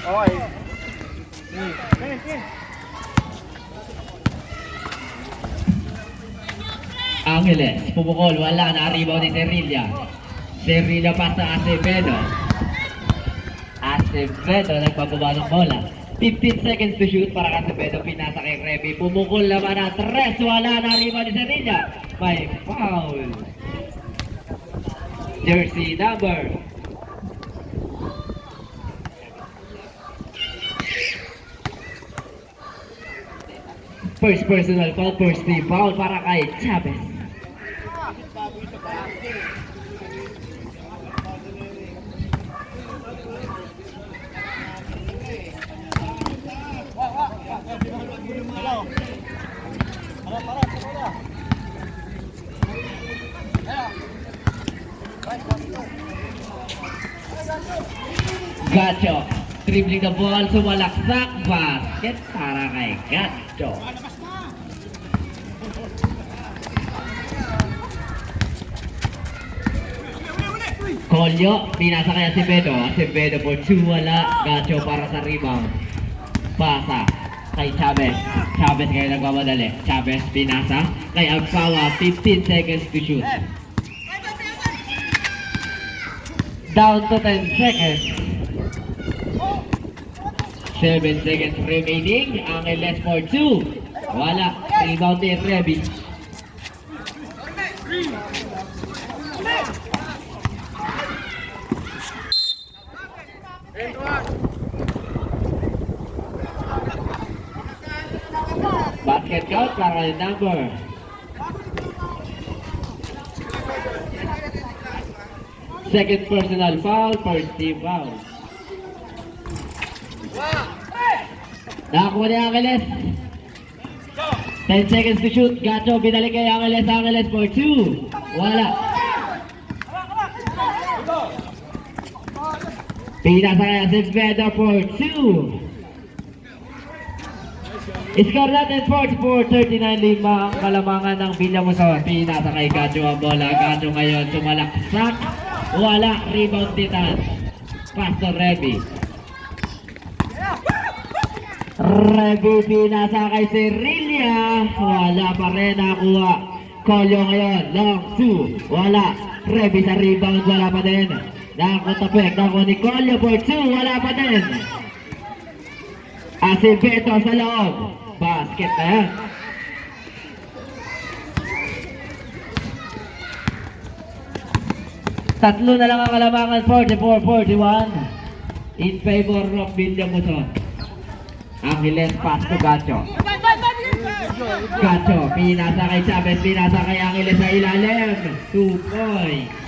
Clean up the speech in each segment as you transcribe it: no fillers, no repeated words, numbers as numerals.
Okay. Angeles, pumukol, wala na, rebound ni Serilla. Serilla pasa Acevedo. Acevedo nagpababa ng bola. 15 seconds to shoot para Acevedo, pinasa kay Remy. Pumukol naman na 3, wala na, rebound ni Serilla. May foul. Jersey number first personal foul, first team foul para kay Chavez. Gacho, dribbling the ball, sumalaksak, basket para kay Gacho. Kolyo, pinasa kay Acevedo. Acevedo for 2, wala. Gacho para sa rebound. Pasa kay Chavez. Chavez kayo nagmamadali. Chavez pinasa kay Agpawa. 15 seconds to shoot. Down to 10 seconds. 7 seconds remaining. Angeles for 2. Wala. Rebound ni Remy. Basket count para kay number. Second personal foul, first team foul. Nakakuha ni Angeles. 10 seconds to shoot. Gacho, binalik kay Angeles. Angeles for 2. Wala. Pinasa kay Acevedo for 2. Score natin 44-39, 5 ang kalamangan ng Villamuson. Pinasa kay Gacho ang bola. Gacho ngayon sumalaksak. Wala. Rebound Titan. Pastor Remy. Remy pinasa kay Serilla. Wala pa rin nakuha. Kolyo ngayon. Long 2. Wala. Remy sa rebound. Wala pa din. Nakutapik. Nakuha ni Kolyo for 2. Wala pa din. Acevedo sa loob. Basket na yan. Tatlo na lang ang kalamangan. 44-41 in favor of Villamuson. Angeles pass to Gacho. Gacho, pinasa kay Chavez, pinasa kay Angeles sa ilalim. 2 points.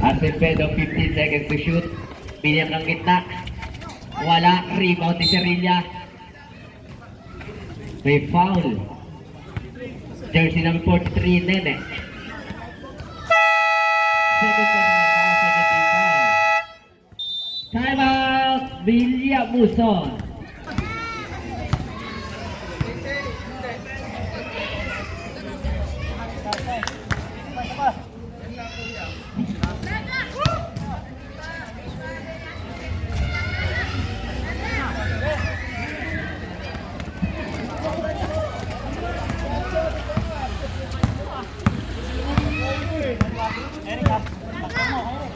Acevedo, 15 seconds to shoot. Pinyak ng gitna. Wala. Rebound ni Serilla. May foul. Jersey number 43, Nene. Second personal foul, second team foul. Time out, Villamuson.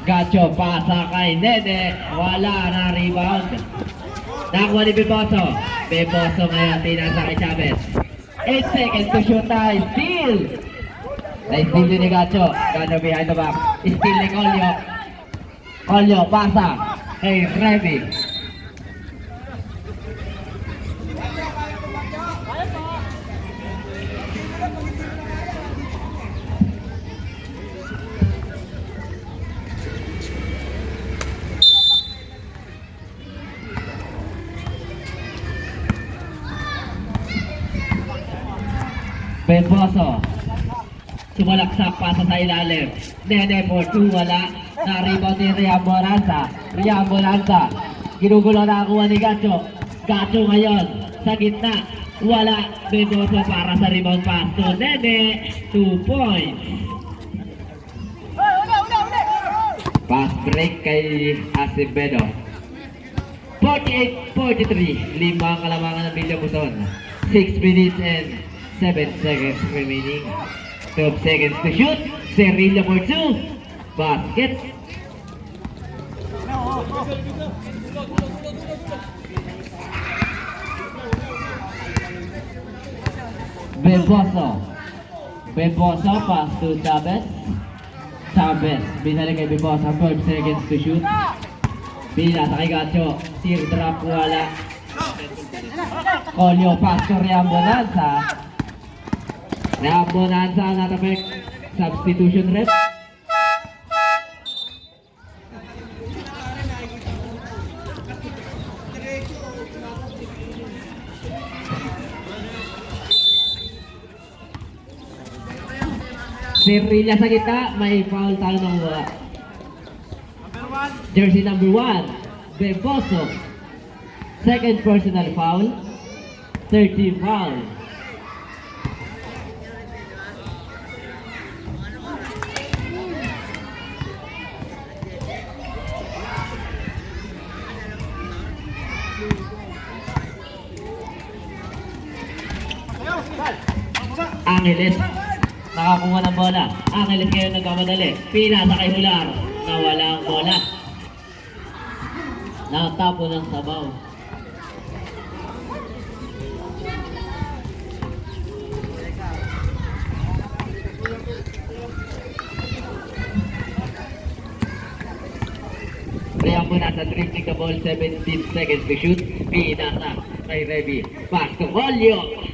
Gacho, pasa kay Nene. Wala na rebound. Nakuha ni Beboso. Beboso ngayon, tinasa kay Chavez. 8 seconds to shoot time. Steal! Na-steal din ni Gacho. Gacho behind the back. Steal ni Kolyo. Kolyo, pasa kay Remy. Beboso. Sumalaksak, pasa sa ilalim. Nene for 2, wala. Na-rebound ni Rian Moranza. Rian Moranza. Ginugulo na akuha ni Gacho. Gacho ngayon sa gitna. Wala. Beboso para sa rebound pass to Nene. 2 points. Pass break kay Acevedo. 48-43. 5 ang kalamangan ng Villa Luzon. 6 minutes and 7 seconds remaining. 12 seconds to shoot. Cerilla for 2. Basket. Beboso pass to Chavez. Chavez, binalik kay Beboso, 12 seconds to shoot. Pinasa kay Gacho, tear drop, wala. Colio pass to Riam Bonanza. Riam Bonanza not affect. Substitution rep. Cerilla sa kita, may foul tayo ng wala. Jersey number 1, Beboso. Second personal foul. 30 foul. Angeles. Nakakuha ng bola. Angeles ngayon nagkamadali. Pinasa kay Hular. Nawala ang bola. Natapo ng sabaw. Riam Bonanza dribbling the ball, 17 seconds to shoot. Pinasa kay Revy. Pass to Colio.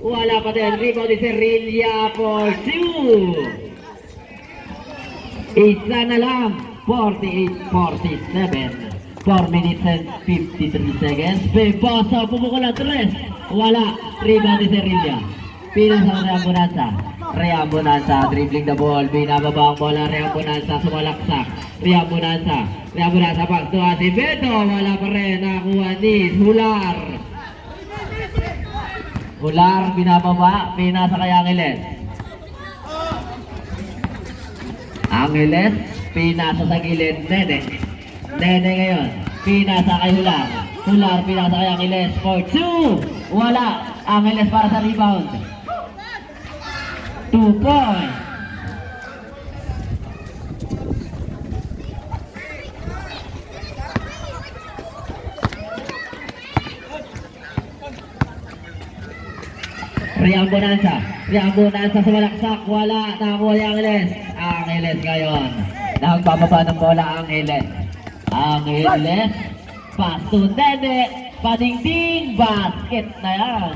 Wala pa din. Rebound ni Cerilla for 2. Isa na lang. 48-47. 4 minutes and 53 seconds. Beboso, pumukol ang 3. Wala. Rebound ni Cerilla. Pinasa ng Riam Bonanza. Riam Bonanza dribbling the ball. Binababa ang bola. Riam Bonanza sumalaksak. Riam Bonanza pass to Acevedo. Wala pa rin. Nakuha ni Hular. Hular, binababa, pinasa kay Angeles. Angeles, pinasa sa gilid, Nene. Nene ngayon, pinasa kay Hular. Hular, pinasa kay Angeles for 2. Wala, Angeles para sa rebound. 2 points. Riam Bonanza sumalaksak, wala, nakakuha ni Angeles. Angeles ngayon, nagbababa ng bola Angeles. Angeles, pass to Nene, padingding, basket na yan.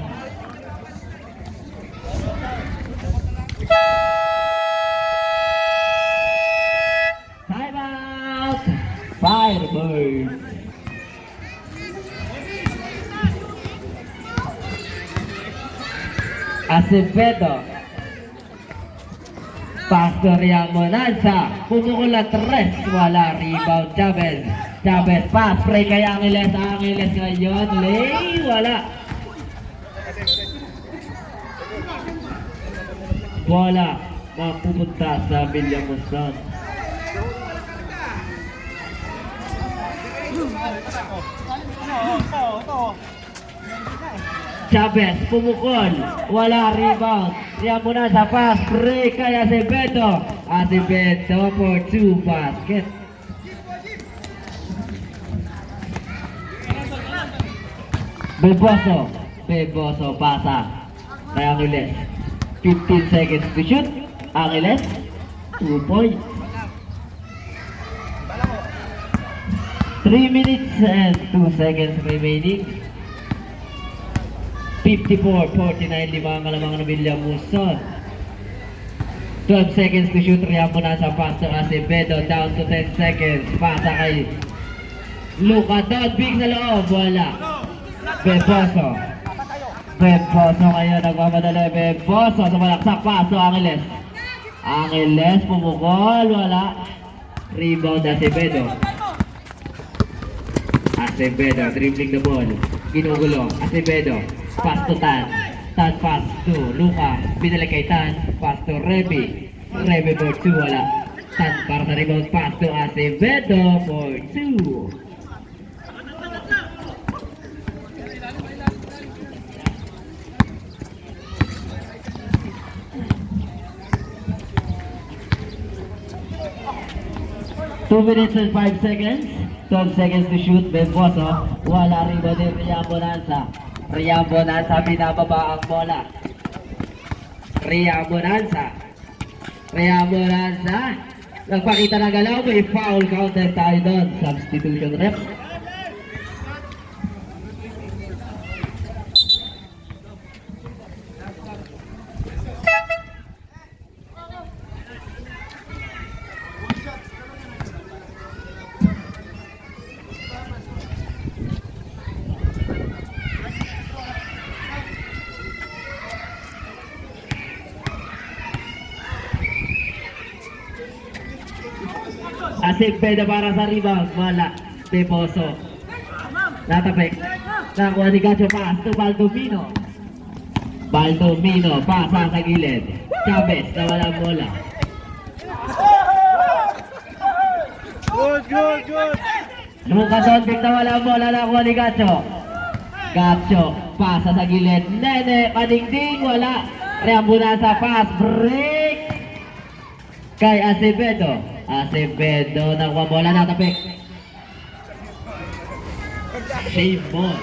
Time out, Firebirds. Acevedo. Pastor Riam Bonanza. Pumukul na 3. Wala. Rebound. Chavez. Chavez. Pass. Spray kay Angeles. Angeles ngayon. Lay. Wala. Bola. Mapupunta sa Villa Luzon. Chavez, pumukol, wala, rebound. Riam Bonanza pass, break kay Acevedo. Acevedo for 2 basket. Beboso pasa kay Angeles. 15 seconds to shoot. Angeles, 2 points. 3 minutes and 2 seconds remaining. 54-49, 5 ang kalamangan ng Villa Luzon. 12 seconds to shoot. Riam Bonanza pass to Acevedo. Down to 10 seconds. Pasa kay Luka. Big sa loob. Wala. Beboso ngayon. Nagmamadali. Beboso. Sumalaksak. Paso Angeles. Angeles. Pumukol. Wala. Rebound Acevedo. Dribbling the ball. Ginugulo. Acevedo. Pass to Tan. Tan pass to Luka. Binalik kay Tan. Pass to Reby. Reby for 2, wala. Tan para sa rebound. Pass to Acevedo for 2. Two minutes and 5 seconds. 12 seconds to shoot. Benboso. Wala rebound din Rian Bonanza. Rian Bonanza binababa ang bola. Rian Bonanza. Rian Bonanza. Nagpakita ng galaw. May foul counter tayo doon. Substitution rep. Acevedo para sa rebound. Wala. Benboso. Natapik. Nakuha ni Gacho. Pass to Baldomino. Baldomino. Pasa sa gilid. Chavez. Nawala ang bola. Good. Luka Doncic nawala ang bola. Nakuha ni Gacho. Gacho. Pasa sa gilid. Nene. Padingding. Wala. Reambuna sa pass. Break. Kay Acevedo. Acevedo, nakuha bola, natapik. Save ball.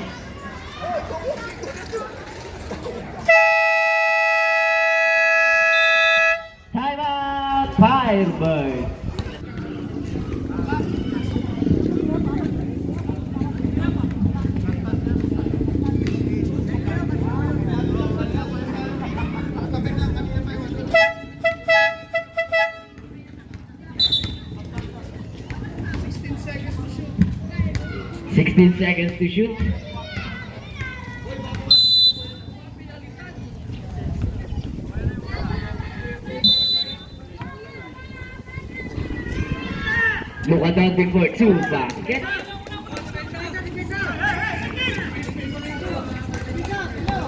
Time out, Firebird. Sixteen seconds to shoot. Luka Doncic for 2 basket.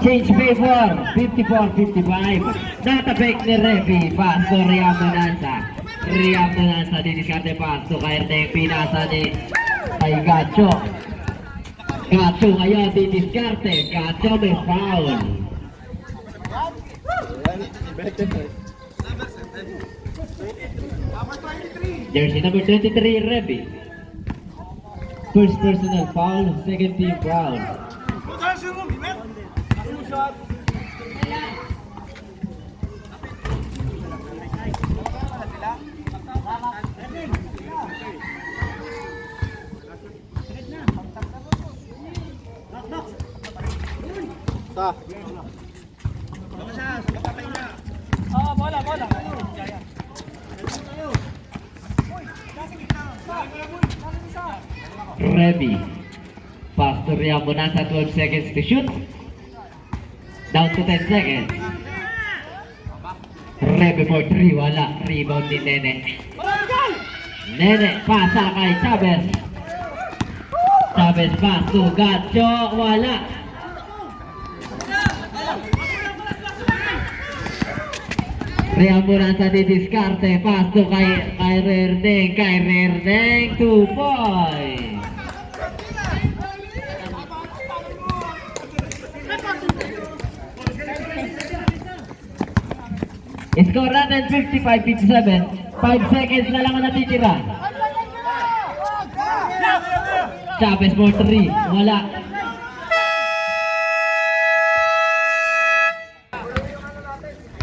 Change favor, 54-55. Natapik ni Reby. Pass to Rian Bonanza. Rian Bonanza diniskarte pass to kay Erdeng. Pinasa ni kay Gacho. Gacho ngayon diniskarte. Gacho may foul. Jersey number 23, Reby. First personal foul, second team foul. Bola. Reby. Pass to Rian Bonanza, 12 seconds to shoot. Down to 10 seconds. Reby for 3, wala. Rebound ni Nene. Nene, pasa kay Chavez. Chavez pass to Gacho, wala. Rian Bonanza didiskarte, pass to kay Rerdeng, 2 points. Score natin 55-57. 5 seconds na lang ang natitira. Chavez for 3, wala.